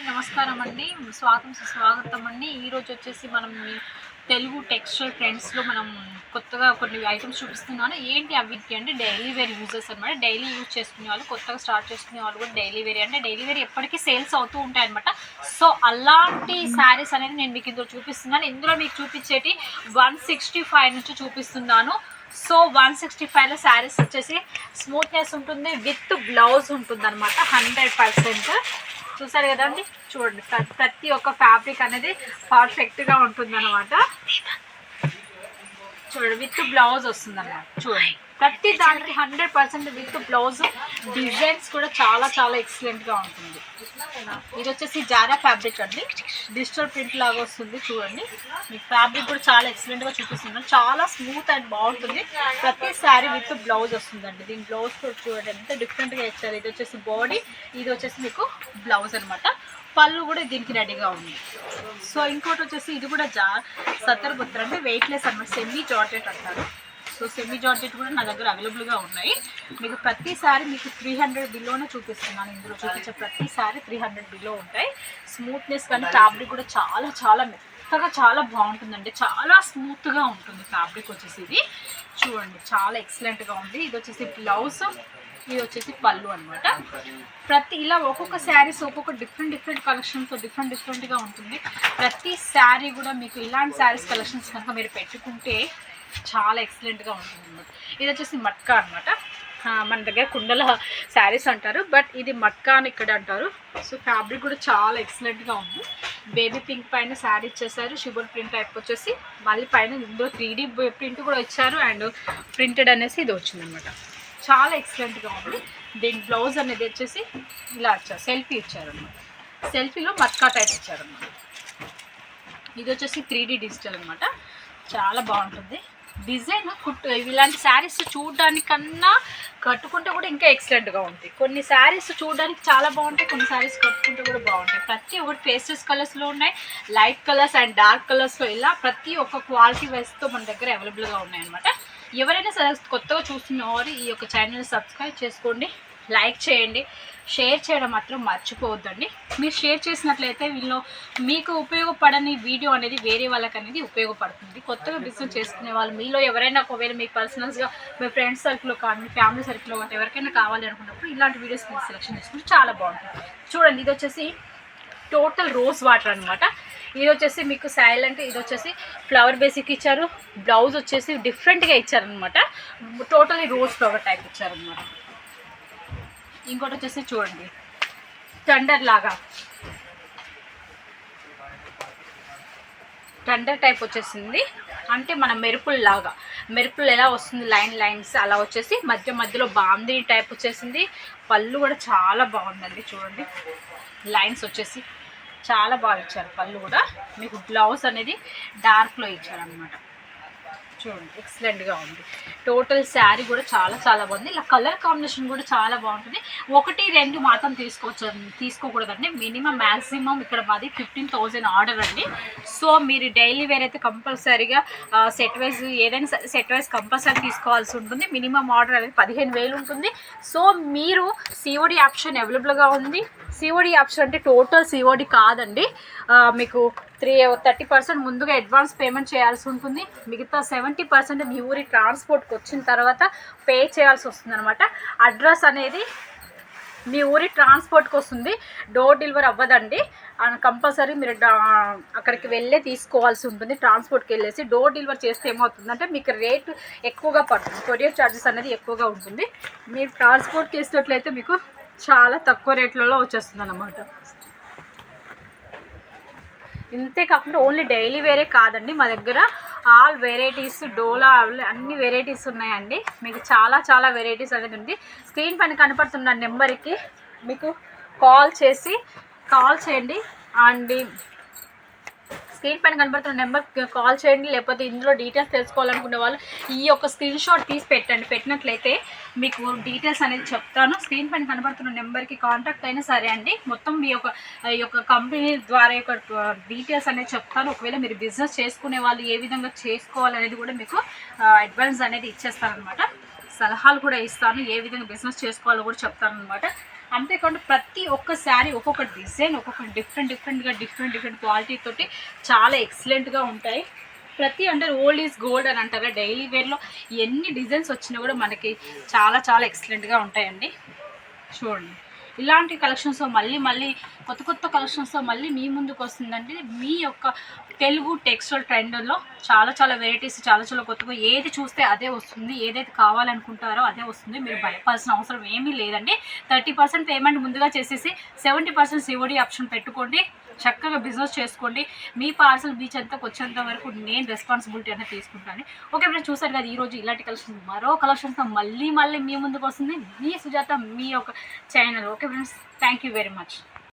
నమస్కారం అండి. స్వాగతం సుస్వాగతం అండి. ఈరోజు వచ్చేసి మనం తెలుగు టెక్స్టైల్ ట్రెండ్స్లో మనం కొత్తగా కొన్ని ఐటమ్స్ చూపిస్తున్నాను. ఏంటి అవి అంటే డైలీ వేర్ యూజెస్ అనమాట. డైలీ యూజ్ చేసుకునే వాళ్ళు, కొత్తగా స్టార్ట్ చేసుకునే వాళ్ళు కూడా డైలీ వేర్ అంటే డైలీ వేర్ ఎప్పటికీ సేల్స్ అవుతూ ఉంటాయి అనమాట. సో అలాంటి శారీస్ అనేది నేను మీకు ఇందులో చూపిస్తున్నాను. ఇందులో మీకు చూపించేటి 165 నుంచి చూపిస్తున్నాను. సో 165లో శారీస్ వచ్చేసి స్మూత్నెస్ ఉంటుంది, విత్ బ్లౌజ్ ఉంటుంది అనమాట. 100% చూసారు కదండి. చూడండి, ప్రతి ఒక్క ఫ్యాబ్రిక్ అనేది పర్ఫెక్ట్గా ఉంటుంది అనమాట. చూడండి, విత్ బ్లౌజ్ వస్తుంది అన్నమాట. చూడండి, ప్రతి దానికి 100% విత్ బ్లౌజ్. డిజైన్స్ కూడా చాలా చాలా ఎక్సలెంట్గా ఉంటుంది. ఇది వచ్చేసి జారా ఫ్యాబ్రిక్ అండి, డిజిటల్ ప్రింట్ లాగా వస్తుంది. చూడండి, మీకు ఫ్యాబ్రిక్ కూడా చాలా ఎక్సలెంట్గా చూపిస్తున్నాను. చాలా స్మూత్ అండ్ బాగుంటుంది. ప్రతి శారీ విత్ బ్లౌజ్ వస్తుందండి. దీని బ్లౌజ్ కూడా చూడండి ఎంత డిఫరెంట్గా ఇచ్చారు. ఇది వచ్చేసి బాడీ, ఇది వచ్చేసి మీకు బ్లౌజ్ అనమాట. పళ్ళు కూడా దీనికి రెడీగా ఉంది. సో ఇంకోటి వచ్చేసి ఇది కూడా సత్తర్ బుత్తర్ అంటే వెయిట్లెస్ అనమాట. సెమీ జార్జెట్ అంటారు. సో సెమీ జార్జెట్ కూడా నా దగ్గర అవైలబుల్గా ఉన్నాయి. మీకు ప్రతిసారి మీకు 300 బిలోనే చూపిస్తున్నాను. ఇందులో చూపించే ప్రతిసారి 300 బిలో ఉంటాయి. స్మూత్నెస్ కానీ ఫ్యాబ్రిక్ కూడా చాలా చాలా మెత్తగా చాలా బాగుంటుందండి. చాలా స్మూత్గా ఉంటుంది ఫ్యాబ్రిక్ వచ్చేసి. ఇది చూడండి, చాలా ఎక్సలెంట్గా ఉంది. ఇది వచ్చేసి బ్లౌజ్, ఇది వచ్చేసి పళ్ళు అనమాట. ఇలా ఒక్కొక్క శారీస్ ఒక్కొక్క డిఫరెంట్ కలెక్షన్తో డిఫరెంట్గా ఉంటుంది. ప్రతి శారీ కూడా మీకు ఇలాంటి శారీస్ కలెక్షన్స్ కనుక మీరు పెట్టుకుంటే చాలా ఎక్సలెంట్గా ఉంటుంది అనమాట. ఇది వచ్చేసి మట్కా అనమాట. మన దగ్గర కుండల శారీస్ అంటారు, బట్ ఇది మట్కా అని ఇక్కడ అంటారు. సో ఫ్యాబ్రిక్ కూడా చాలా ఎక్సలెంట్గా ఉంది. బేబీ పింక్ పైన శారీ ఇచ్చేసారు. షుగర్ ప్రింట్ టైప్ వచ్చేసి మళ్ళీ పైన ఇందులో 3D ప్రింట్ కూడా ఇచ్చారు. అండ్ ప్రింటెడ్ అనేసి ఇది వచ్చిందనమాట. చాలా ఎక్సలెంట్గా ఉంది. దీని బ్లౌజ్ అనేది వచ్చేసి ఇలా ఇచ్చారు, సెల్ఫీ ఇచ్చారనమాట. సెల్ఫీలో మట్కా టైప్ ఇచ్చారనమాట. ఇది వచ్చేసి 3D డిజిటల్ అనమాట. చాలా బాగుంటుంది డిజైన్. ఇలాంటి శారీస్ చూడడానికన్నా కట్టుకుంటే కూడా ఇంకా ఎక్సలెంట్గా ఉంటాయి. కొన్ని శారీస్ చూడడానికి చాలా బాగుంటాయి, కొన్ని శారీస్ కట్టుకుంటే కూడా బాగుంటాయి. ప్రతి ఒక్కటి పేస్టల్ కలర్స్లో ఉన్నాయి, లైట్ కలర్స్ అండ్ డార్క్ కలర్స్లో. ఇలా ప్రతి ఒక్క క్వాలిటీ వైస్తో మన దగ్గర అవైలబుల్గా ఉన్నాయన్నమాట. ఎవరైనా సరే కొత్తగా చూస్తున్నవారు ఈ యొక్క ఛానల్ని సబ్స్క్రైబ్ చేసుకోండి, లైక్ చేయండి, షేర్ చేయడం మాత్రం మర్చిపోవద్దండి. మీరు షేర్ చేసినట్లయితే వీళ్ళు మీకు ఉపయోగపడని వీడియో అనేది వేరే వాళ్ళకి అనేది ఉపయోగపడుతుంది. కొత్తగా బిజినెస్ చేసుకునే వాళ్ళు మీలో ఎవరైనా ఒకవేళ మీకు పర్సనల్స్గా మీ ఫ్రెండ్స్ సర్కిల్లో కానీ ఫ్యామిలీ సర్కిల్లో కానీ ఎవరికైనా కావాలి అనుకున్నప్పుడు ఇలాంటి వీడియోస్ మీరు సెలెక్షన్ చేసుకుంటే చాలా బాగుంటుంది. చూడండి, ఇది వచ్చేసి టోటల్ రోజ్ వాటర్ అనమాట. ఇది వచ్చేసి మీకు సైలెంట్, ఇది వచ్చేసి ఫ్లవర్ బేసిక్ ఇచ్చారు. బ్లౌజ్ వచ్చేసి డిఫరెంట్గా ఇచ్చారనమాట. టోటలీ రోజ్ ఫ్లవర్ టైప్ ఇచ్చారనమాట. ఇంకోటి వచ్చేసి చూడండి, టండర్ లాగా టండర్ టైప్ వచ్చేసింది. అంటే మన మెరుపులు ఎలా వస్తుంది, లైన్స్ అలా వచ్చేసి మధ్యలో బాందిని టైప్ వచ్చేసింది. పళ్ళు కూడా చాలా బాగుందండి. చూడండి, లైన్స్ వచ్చేసి చాలా బాగా ఇచ్చారు. పళ్ళు కూడా మీకు బ్లౌజ్ అనేది డార్క్లో ఇచ్చారనమాట. చూడండి, ఎక్సలెంట్గా ఉంది. టోటల్ శారీ కూడా చాలా చాలా బాగుంది. ఇలా కలర్ కాంబినేషన్ కూడా చాలా బాగుంటుంది. 1-2 మాత్రం తీసుకోకూడదండి. మ్యాక్సిమం ఇక్కడ మాది 15,000 ఆర్డర్ అండి. సో మీరు డైలీ వేర్ అయితే కంపల్సరీగా సెట్ వైజ్ ఏదైనా సరే సెట్ వైజ్ కంపల్సరీ తీసుకోవాల్సి ఉంటుంది. మినిమం ఆర్డర్ అనేది 15,000 ఉంటుంది. సో మీరు సిఓడి ఆప్షన్ అవైలబుల్గా ఉంది. సిఓడి ఆప్షన్ అంటే టోటల్ సిఓడి కాదండి. మీకు 30% ముందుగా అడ్వాన్స్ పేమెంట్ చేయాల్సి ఉంటుంది. మిగతా 70% మీ ఊరి ట్రాన్స్పోర్ట్కి వచ్చిన తర్వాత పే చేయాల్సి వస్తుంది అనమాట. అడ్రస్ అనేది మీ ఊరి ట్రాన్స్పోర్ట్కి వస్తుంది, డోర్ డెలివరీ అవ్వదండి. కంపల్సరీ మీరు అక్కడికి వెళ్ళే తీసుకోవాల్సి ఉంటుంది. ట్రాన్స్పోర్ట్కి వెళ్ళేసి డోర్ డెలివరీ చేస్తే ఏమవుతుందంటే మీకు రేటు ఎక్కువగా పడుతుంది. కొరియర్ ఛార్జెస్ అనేది ఎక్కువగా ఉంటుంది. మీరు ట్రాన్స్పోర్ట్ చేసినట్లయితే మీకు చాలా తక్కువ రేట్లలో వచ్చేస్తుంది అన్నమాట. ఇంతే కాకుండా ఓన్లీ డైలీ వేరే కాదండి, మా దగ్గర ఆల్ వెరైటీస్ డోలా అన్ని వెరైటీస్ ఉన్నాయండి. మీకు చాలా చాలా వెరైటీస్ అనేది ఉంది. స్క్రీన్ పైన కనపడుతున్న నెంబర్కి మీకు కాల్ చేయండి. అండ్ స్క్రీన్ పైన కనబడుతున్న నెంబర్కి కాల్ చేయండి. లేకపోతే ఇందులో డీటెయిల్స్ తెలుసుకోవాలనుకునే వాళ్ళు ఈ యొక్క స్క్రీన్ షాట్ తీసి పెట్టినట్లయితే మీకు డీటెయిల్స్ అనేది చెప్తాను. స్క్రీన్ పైన కనబడుతున్న నెంబర్కి కాంటాక్ట్ అయినా సరే అండి, మొత్తం మీ యొక్క కంపెనీ ద్వారా యొక్క డీటెయిల్స్ అనేది చెప్తాను. ఒకవేళ మీరు బిజినెస్ చేసుకునే వాళ్ళు ఏ విధంగా చేసుకోవాలనేది కూడా మీకు అడ్వాన్స్ అనేది ఇచ్చేస్తాను అనమాట. సలహాలు కూడా ఇస్తాను, ఏ విధంగా బిజినెస్ చేసుకోవాలో కూడా చెప్తాను అనమాట. అంతేకాకుండా ప్రతి ఒక్క శారీ ఒక్కొక్క డిజైన్ ఒక్కొక్క డిఫరెంట్ క్వాలిటీ తోటి చాలా ఎక్సలెంట్గా ఉంటాయి. ప్రతి అంటే ఓల్డ్ ఈజ్ గోల్డ్ అని అంటారా, డైలీ వేర్లో ఎన్ని డిజైన్స్ వచ్చినా కూడా మనకి చాలా చాలా ఎక్సలెంట్గా ఉంటాయండి. చూడండి ఇలాంటి కలెక్షన్స్తో మళ్ళీ కొత్త కలెక్షన్స్తో మళ్ళీ మీ ముందుకు వస్తుందండి. మీ యొక్క తెలుగు టెక్స్టైల్ ట్రెండ్లో చాలా వెరైటీస్ చాలా కొత్తగా ఏది చూస్తే అదే వస్తుంది, ఏదైతే కావాలనుకుంటారో అదే వస్తుంది. మీరు భయపడాల్సిన అవసరం ఏమీ లేదండి. 30% పేమెంట్ ముందుగా చేసేసి 70% సిఓడి ఆప్షన్ పెట్టుకోండి. చక్కగా బిజినెస్ చేసుకోండి. మీ పార్సల్ బీచ్ అంతా వచ్చేంత వరకు నేను రెస్పాన్సిబిలిటీ అనేది తీసుకుంటాను. ఓకే ఫ్రెండ్స్, చూసారు కదా ఈరోజు ఇలాంటి కలెక్షన్స్ మరో కలెక్షన్స్తో మళ్ళీ మీ ముందుకు వస్తుంది మీ సుజాత, మీ యొక్క channel. Okay friends, thank you very much.